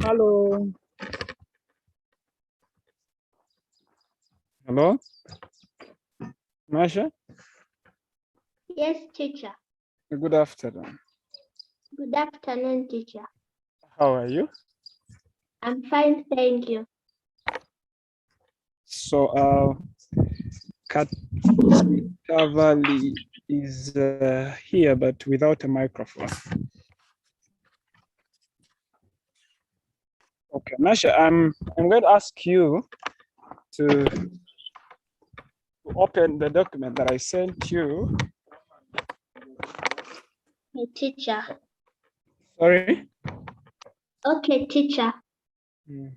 Hello. Hello, Masha. Yes, teacher. Good afternoon. Good afternoon, teacher. How are you? I'm fine, thank you. So, Katavali is here, but without a microphone. Okay, Masha, I'm going to ask you to open the document that I sent you. Hey, teacher. Sorry. Okay, teacher. Mm.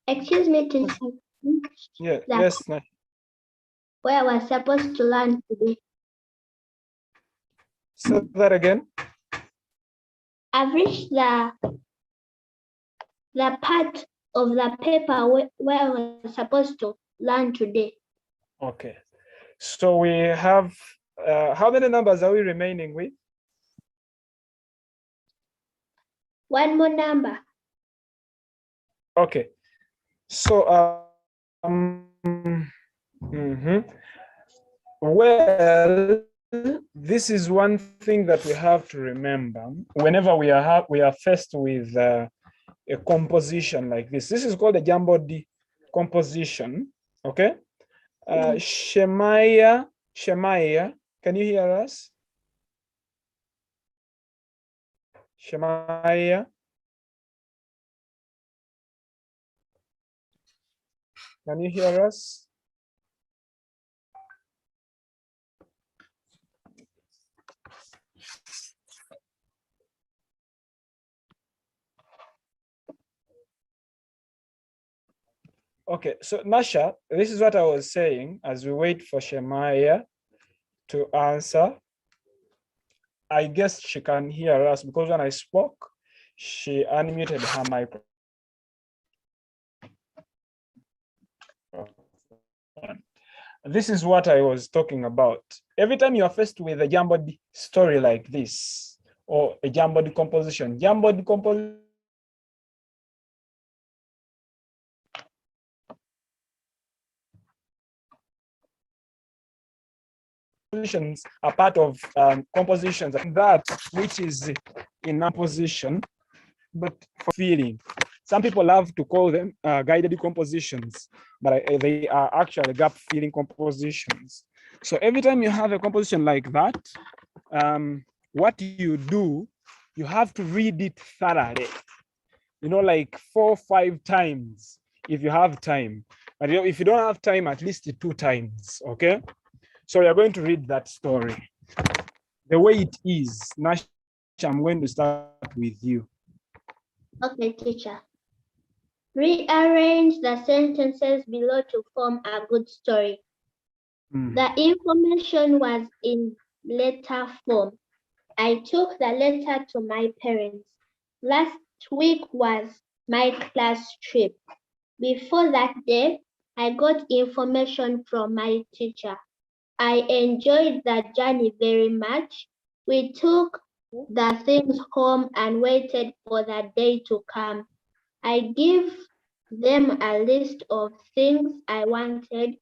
Excuse me, teacher. Yeah. That Yes, Masha. where I was supposed to learn today. Say that again. I've reached the part of the paper where I was supposed to learn today. Okay. So we have, how many numbers are we remaining with? One more number. Okay. So, well, this is one thing that we have to remember whenever we are faced with a composition like this. This is called a jumbled composition. Okay. Shemaiah, can you hear us? Shemaiah. Can you hear us? Okay, so Nasha, this is what I was saying as we wait for Shemaiah to answer. I guess she can hear us because when I spoke, she unmuted her microphone. This is what I was talking about. Every time you are faced with a jumbled story like this, or a jumbled composition, compositions are part of compositions that which is in a position, but for feeling. Some people love to call them guided compositions, but they are actually gap filling compositions. So every time you have a composition like that, what you do, you have to read it thoroughly, like 4 or 5 times if you have time. But if you don't have time, at least 2 times, okay? So we are going to read that story the way it is. Nash, I'm going to start with you. Okay, teacher. Rearrange the sentences below to form a good story. The information was in letter form. I took the letter to my parents. Last week was my class trip. Before that day, I got information from my teacher. I enjoyed the journey very much. We took the things home and waited for the day to come. I gave them a list of things I wanted.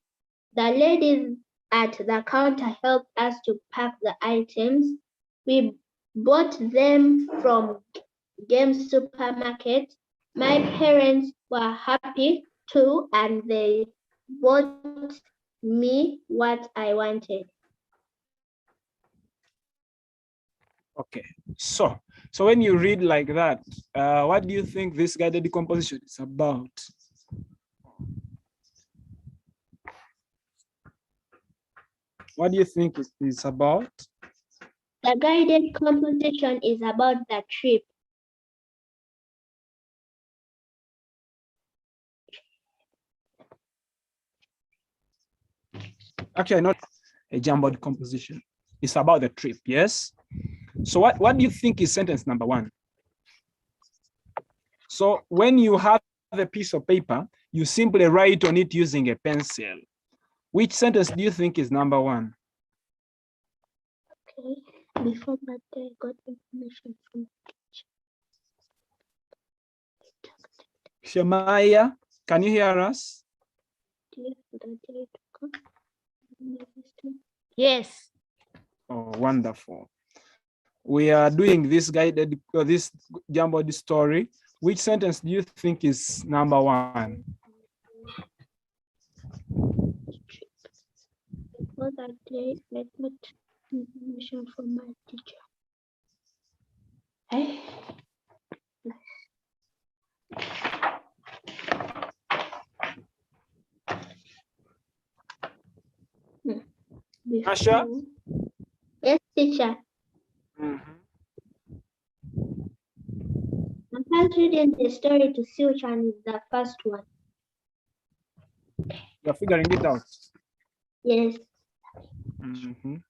The ladies at the counter helped us to pack the items. We bought them from game supermarket. My parents were happy too, and they bought me what I wanted. Okay, so when you read like that, what do you think this guided decomposition is about? What do you think it is about? The guided composition is about the trip. Actually, not a jumbled composition. It's about the trip, yes? So what do you think is sentence number 1? So when you have a piece of paper, you simply write on it using a pencil. Which sentence do you think is number 1? Okay. Before that, I got information from Shemaya, can you hear us? Yes. Oh, wonderful. We are doing this guided, this jumbled story. Which sentence do you think is number 1? Before that day, I got information from my teacher. Hey. Asha? Yes, teacher. I'm first reading the story to see which one is the first one. You're figuring it out. Yes. Mhm.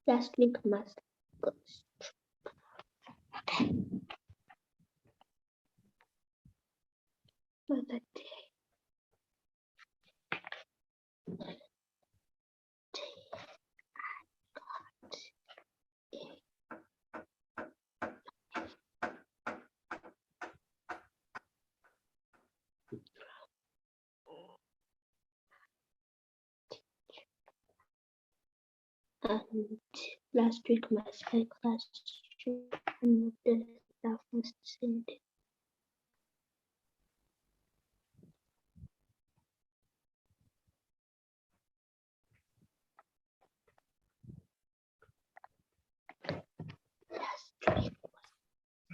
Last week must go. For the day. And last week my spy class trip and the staff was sent.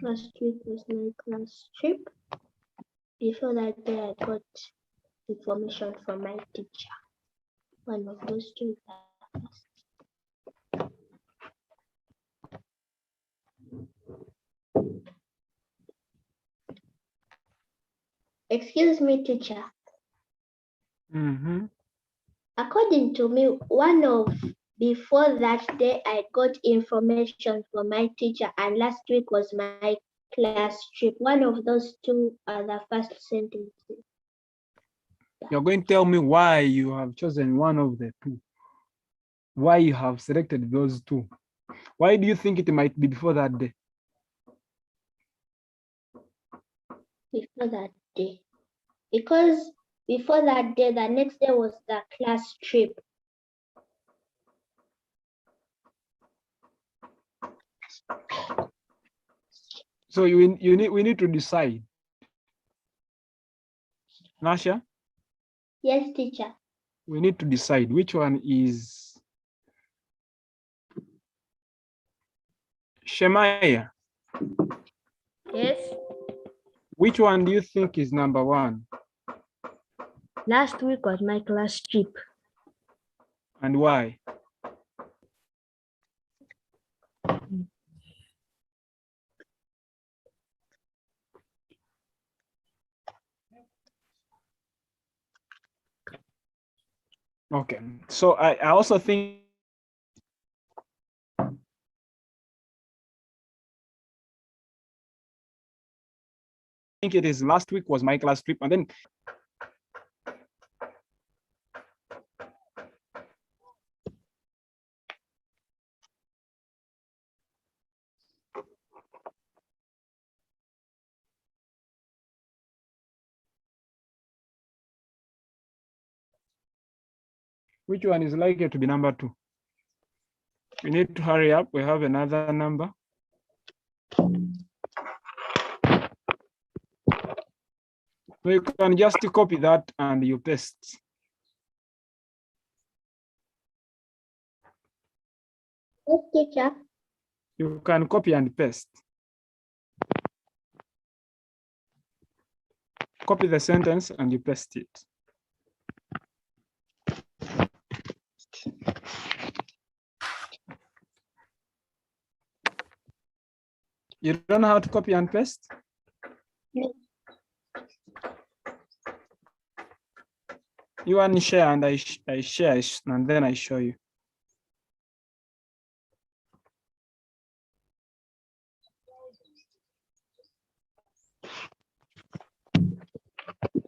Last week was my class trip. Before that day, I got information from my teacher. One of those two. Excuse me, teacher. According to me, one of before that day, I got information from my teacher, and last week was my class trip. One of those two are the first sentences. You're going to tell me why you have chosen one of the two. Why you have selected those two. Why do you think it might be before that day? Before that day. Because before that day, the next day was the class trip. So we need to decide. Nasha? Yes, teacher. We need to decide which one is Shemaya. Yes. Which one do you think is number 1? Last week was my class trip. And why? Okay, so I also think it is last week was my class trip, and then Which one is likely to be number 2? We need to hurry up. We have another number. So you can just copy that and you paste. Yes, teacher. You can copy and paste. Copy the sentence and you paste it. You don't know how to copy and paste? No. You want to share and I share and then I show you.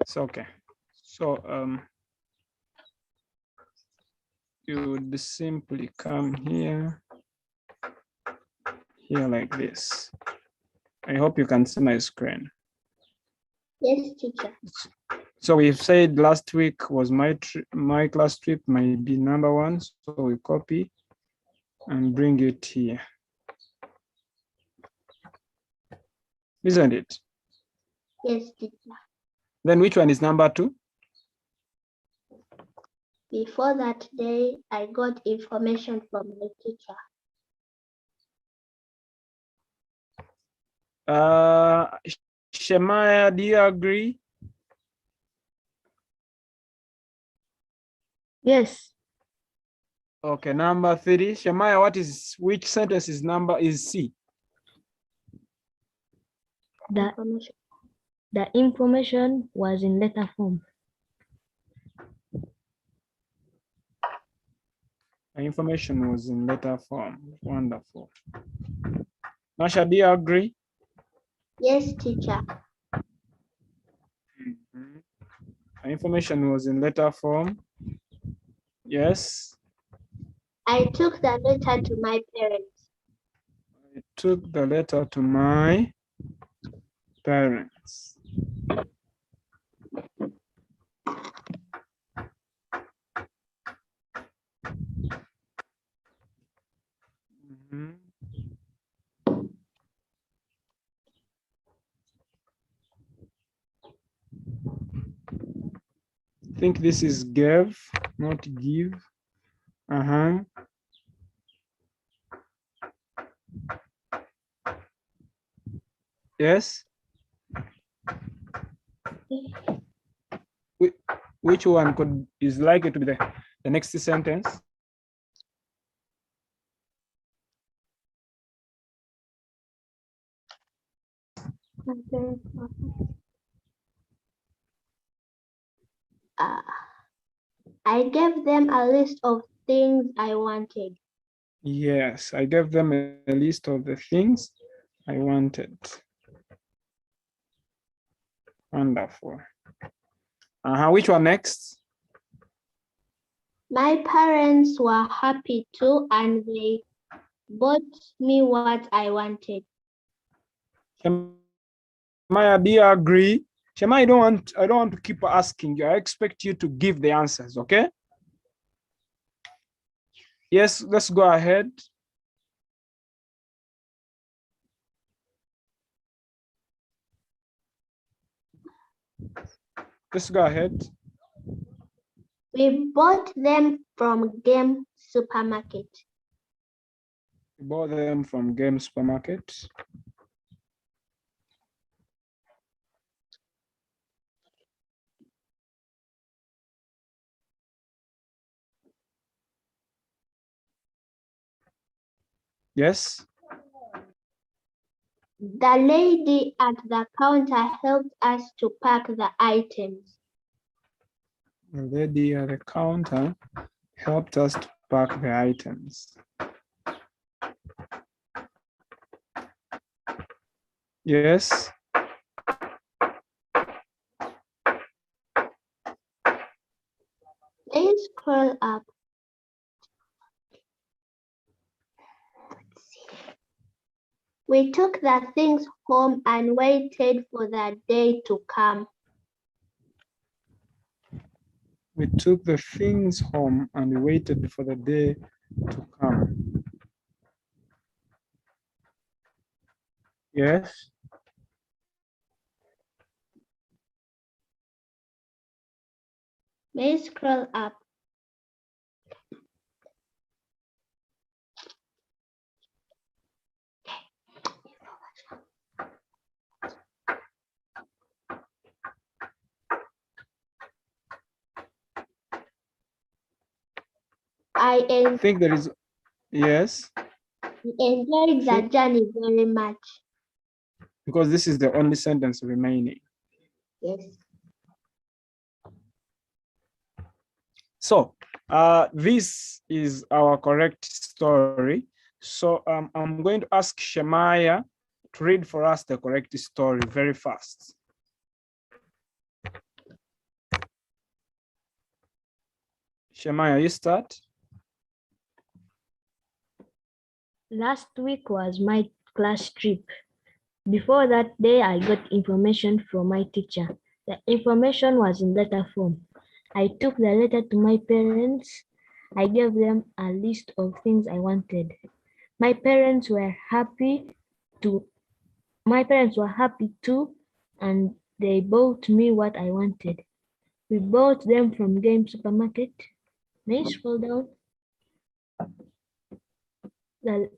It's okay. So you would simply come here like this. I hope you can see my screen. Yes, teacher. So we've said last week was my class trip might be number 1. So we copy and bring it here. Isn't it? Yes, teacher. Then which one is number 2? Before that day, I got information from the teacher. Shemaya, do you agree? Yes. Okay, number 3. Shemaya, which sentence is C? The information was in letter form. The information was in letter form. Wonderful. Masha, do you agree? Yes, teacher. The information was in letter form. Yes. I took the letter to my parents. I took the letter to my parents. I think this is gave, not give. Yes. Which one is likely to be the next sentence? I gave them a list of things I wanted. Yes, I gave them a list of the things I wanted. Wonderful. Which one next? My parents were happy too, and they bought me what I wanted. Shemaya, do you agree? Shemaya, I don't want to keep asking you. I expect you to give the answers, okay? Yes, let's go ahead. Let's go ahead. We bought them from Game Supermarket. We bought them from Game Supermarket. Yes. The lady at the counter helped us to pack the items. The lady at the counter helped us to pack the items. Yes. Please scroll up. We took the things home and waited for the day to come. We took the things home and we waited for the day to come. Yes. May I scroll up? I think there is, yes, enjoyed the journey very much. because this is the only sentence remaining. Yes. So this is our correct story. So I'm going to ask Shemaya to read for us the correct story very fast. Shemaya, you start. Last week was my class trip. Before that day, I got information from my teacher. The information was in letter form. I took the letter to my parents. I gave them a list of things I wanted. My parents were happy too, and they bought me what I wanted. We bought them from Game Supermarket. May I scroll down? The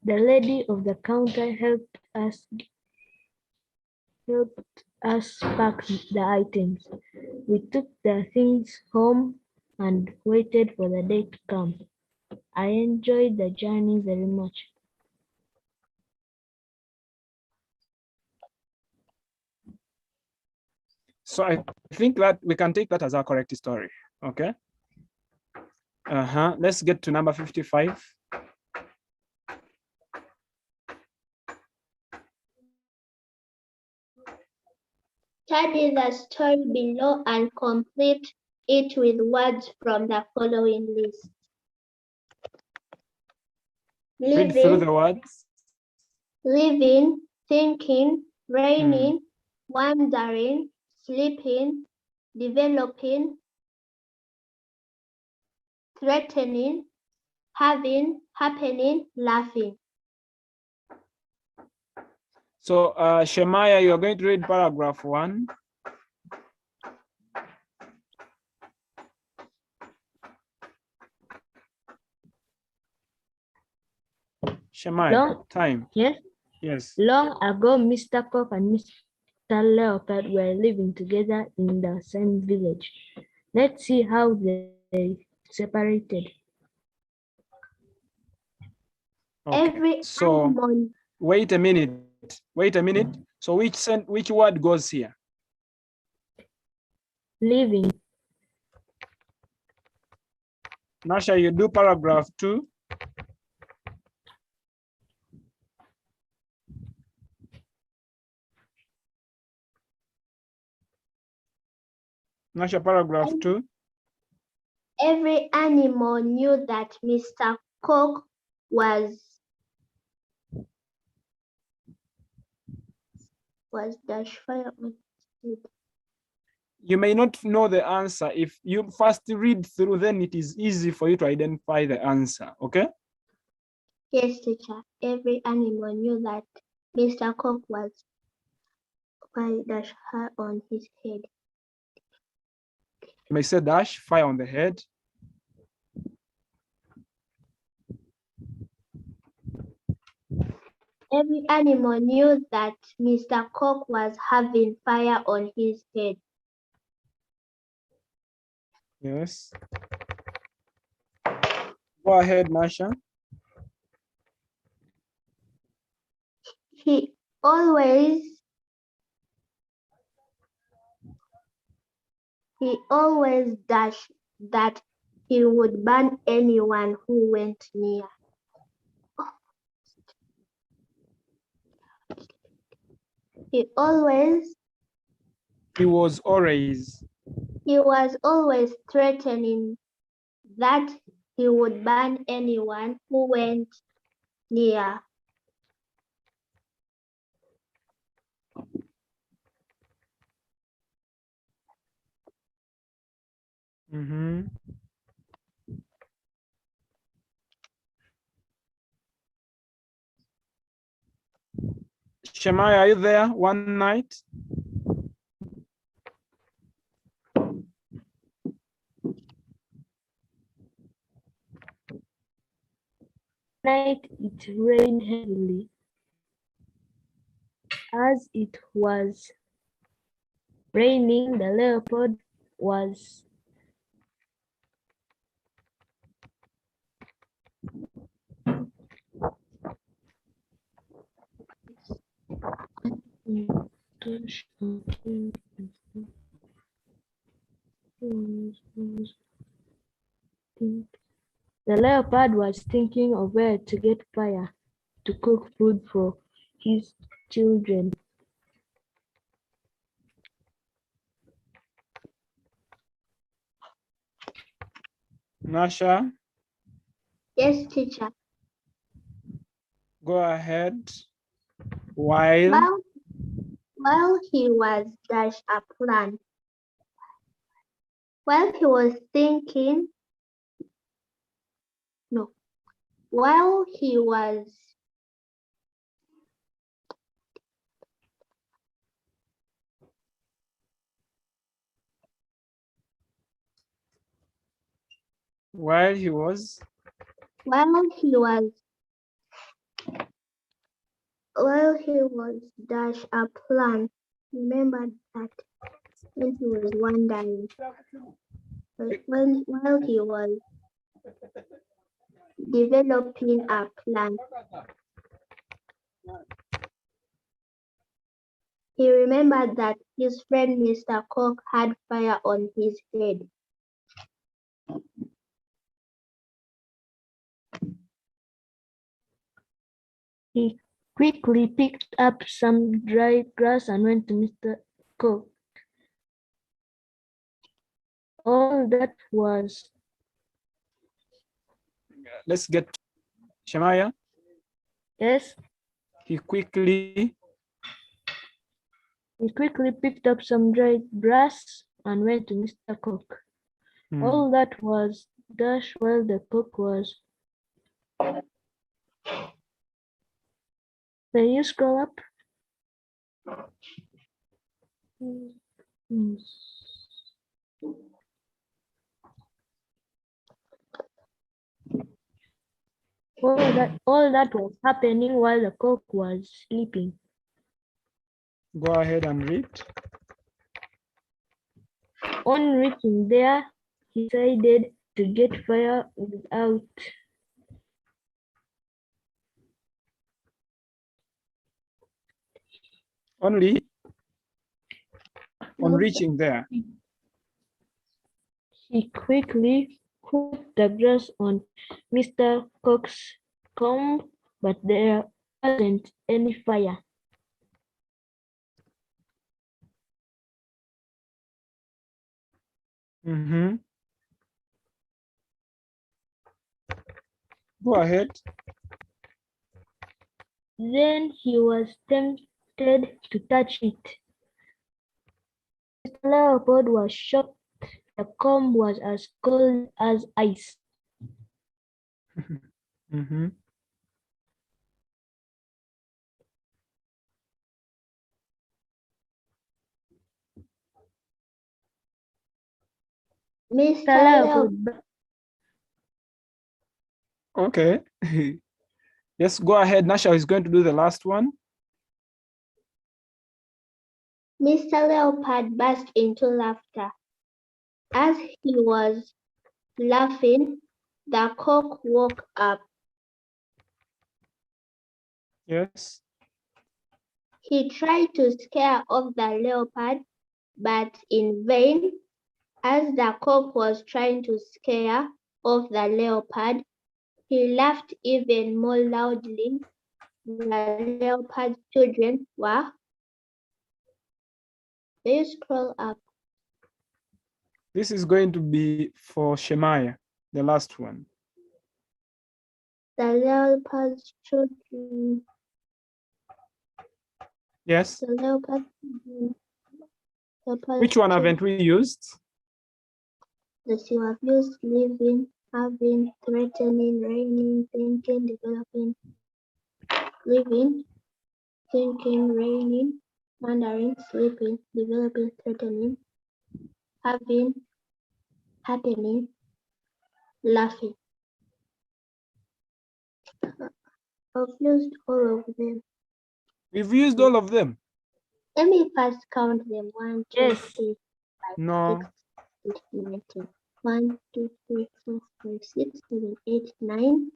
lady of the counter helped us pack the items. We took the things home and waited for the day to come. I enjoyed the journey very much. So I think that we can take that as our correct story. Okay. Let's get to number 55. Study the story below and complete it with words from the following list. Read through the words. Living, thinking, raining, wandering, sleeping, developing, threatening, having, happening, laughing. So Shemaya, you're going to read paragraph 1. Shemaya, time. Yes. Yes. Long ago, Mr. Cock and Mr. Leopard were living together in the same village. Let's see how they separated. Okay. So wait a minute. Wait a minute. So which word goes here? Living. Nasha, you do paragraph 2. Nasha, paragraph 2. Every animal knew that Mr. Cock was dash fire on it. You may not know the answer. If you first read through, then it is easy for you to identify the answer. Okay? Yes, teacher. Every animal knew that Mr. Cock was by dash fire on his head. You may say dash, fire on the head. Every animal knew that Mr. Cock was having fire on his head. Yes. Go ahead, Nasha. He always dashed that he would burn anyone who went near. He was always threatening that he would burn anyone who went near. Mm-hmm. Shemaya, are you there? One night? Night it rained heavily. As it was raining, the leopard was thinking of where to get fire to cook food for his children. Nasha, Yes, teacher. go ahead. While While he was dash a plan. While he was thinking, no, while he was while he was dash a plan. Remember that when he was wondering, while he was developing a plan, he remembered that his friend Mr. Cook had fire on his head. He quickly picked up some dry grass and went to Mr. Cook. All that was let's get Shemaya. yes. He quickly He quickly picked up some dry grass and went to Mr. Cook. All that was dash while the cook was. Can you scroll up? All that was happening while the cook was sleeping. go ahead and read. On reaching there, he decided to get fire without Only on reaching there. He quickly put the grass on Mr. Cook's comb, but there wasn't any fire. Mm-hmm. Go ahead. Then he was tempted to touch it. Mr. Leopold was shocked. The comb was as cold as ice. Mm-hmm. Mr. Leopold, Okay. Yes, go ahead. Nasha is going to do the last one. Mr. Leopard burst into laughter. As he was laughing, the cock woke up. Yes. He tried to scare off the leopard, but in vain. As the cock was trying to scare off the leopard, he laughed even more loudly. The leopard's children were. Please scroll up. This is going to be for Shemaya, the last one. The leopard's children. Yes. The leopard's Which one haven't we used? That you have used living, having, threatening, raining, thinking, developing, living, thinking, raining, wandering, sleeping, developing, threatening, having, happening, laughing. I've used all of them. We've used all of them. Let me first count them. 1, 2, Yes. 3, 5, No. 6, 7, 8, 9, 10. 1, 2, 3, 4, 5, 6, 7, 8, 9.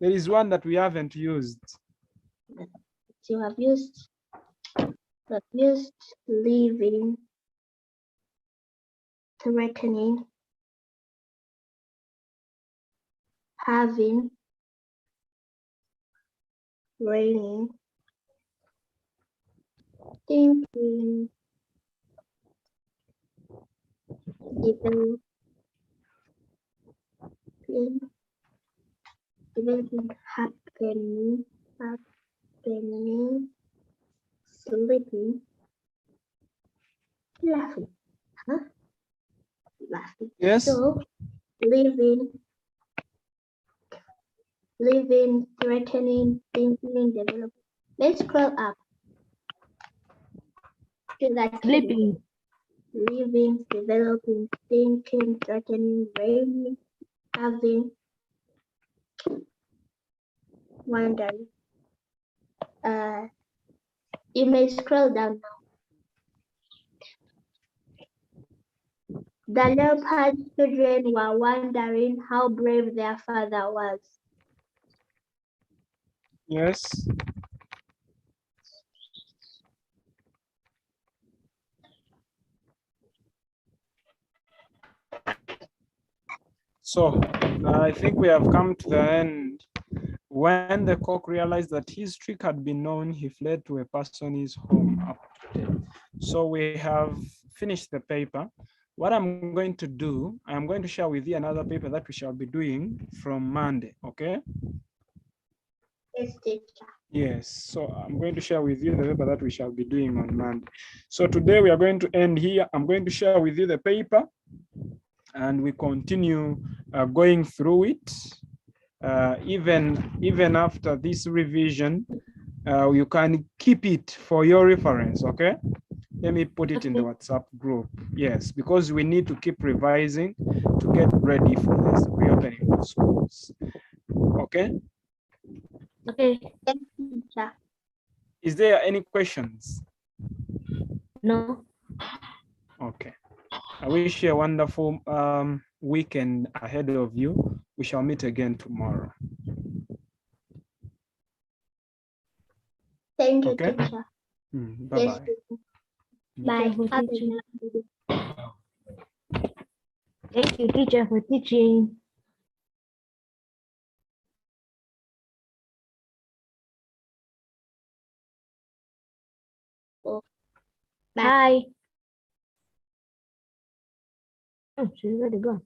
There is one that we haven't used. You have used living, threatening, having, raining, thinking, developing, happening, sleeping, laughing. Huh? Laughing. Yes. So living, threatening, thinking, developing. Let's scroll up to that. Sleeping. Living, developing, thinking, threatening, raining, having, wondering. You may scroll down now. The leopard children were wondering how brave their father was. Yes. So I think we have come to the end. When the cock realized that his trick had been known, he fled to a person's home up to date. So we have finished the paper. What I'm going to do, I'm going to share with you another paper that we shall be doing from Monday, okay? Yes, teacher. Yes, so I'm going to share with you the paper that we shall be doing on Monday. So today we are going to end here. I'm going to share with you the paper and we continue going through it. Even after this revision, you can keep it for your reference, okay? Let me put it in the WhatsApp group. Yes, because we need to keep revising to get ready for this reopening of schools. Okay? Okay. Yes, teacher. Is there any questions? No. Okay. I wish you a wonderful weekend ahead of you. We shall meet again tomorrow. Thank you, Okay. teacher. Bye-bye. Yes, teacher. Bye. For Have a teaching. nice day. Thank you, teacher, for teaching. Bye. Bye. Oh, she's already gone.